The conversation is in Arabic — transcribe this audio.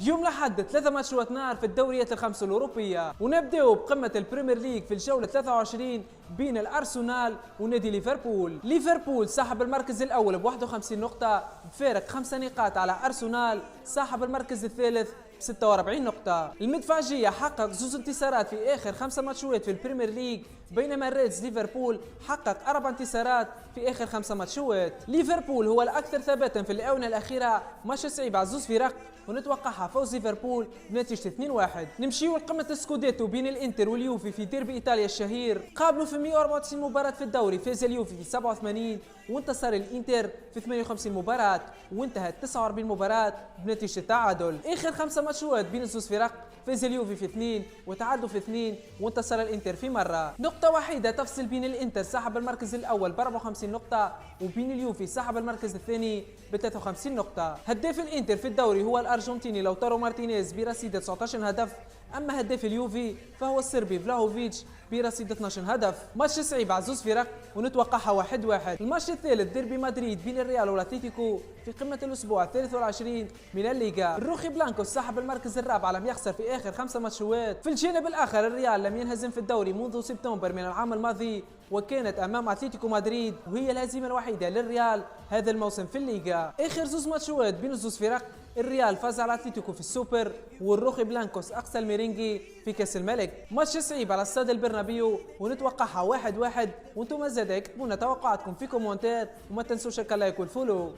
اليوم لحد 3 ماتشات نار في الدوريات الخمس الأوروبية، ونبدأ بقمة البريمير ليج في الجولة 23 بين الأرسنال ونادي ليفربول. ليفربول صاحب المركز الأول ب 51 نقطة بفارق 5 نقاط على أرسنال صاحب المركز الثالث ب 46 نقطة. المدفعجية حقق زوج انتصارات في آخر 5 ماتشات في البريمير ليج، بينما ريدز ليفربول حقق 4 انتصارات في آخر 5 ماتشات. ليفربول هو الأكثر ثباتا في الآونة الأخيرة، ماتش صعيب على زوج فرق ونتوقعها فوز ليفربول بنتيجة 2-1. نمشيو لقمة السكوديتو بين الانتر واليوفي في ديربي ايطاليا الشهير. قابلوا في 194 مباراة في الدوري، فاز اليوفي في 87 وانتصر الانتر في 58 مباراة، وانتهت 49 مباراة بنتيجة تعادل. اخر 5 ماتشات بين الزوز فرق فاز اليوفي في 2 وتعادلوا في 2 وانتصر الانتر في مرة. نقطة وحيدة تفصل بين الانتر صاحب المركز الاول ب 54 نقطة وبين اليوفي صاحب المركز الثاني ب 53 نقطة. هداف الانتر في الدوري هو الارجنتيني لوتارو مارتينيز برصيد 19 هدف، اما هداف اليوفي فهو الصربي فلاهوفيتش برصيد 12 هدف. ماتش صعيب على زوز فرق ونتوقعها 1-1. الماتش الثالث ديربي مدريد بين الريال والاتليتيكو في قمة الاسبوع 23 من الليغا. الروخي بلانكوس صاحب المركز الرابع لم يخسر في اخر 5 ماتشات. في الجانب الاخر الريال لم ينهزم في الدوري منذ سبتمبر من العام الماضي، وكانت امام اتلتيكو مدريد وهي الهزيمه الوحيده للريال هذا الموسم في الليغا. اخر زوز ماتشات بين الزوز فرق الريال فاز على اتلتيكو في السوبر، والروخي بلانكوس اقصى الميرينجي في كاس الملك. ماتش صعيب على استاد البرنابيو ونتوقعها 1-1، وانتم مازال اكتبوا لنا توقعاتكم في كومنتات وما تنسوش اللايك والفولو.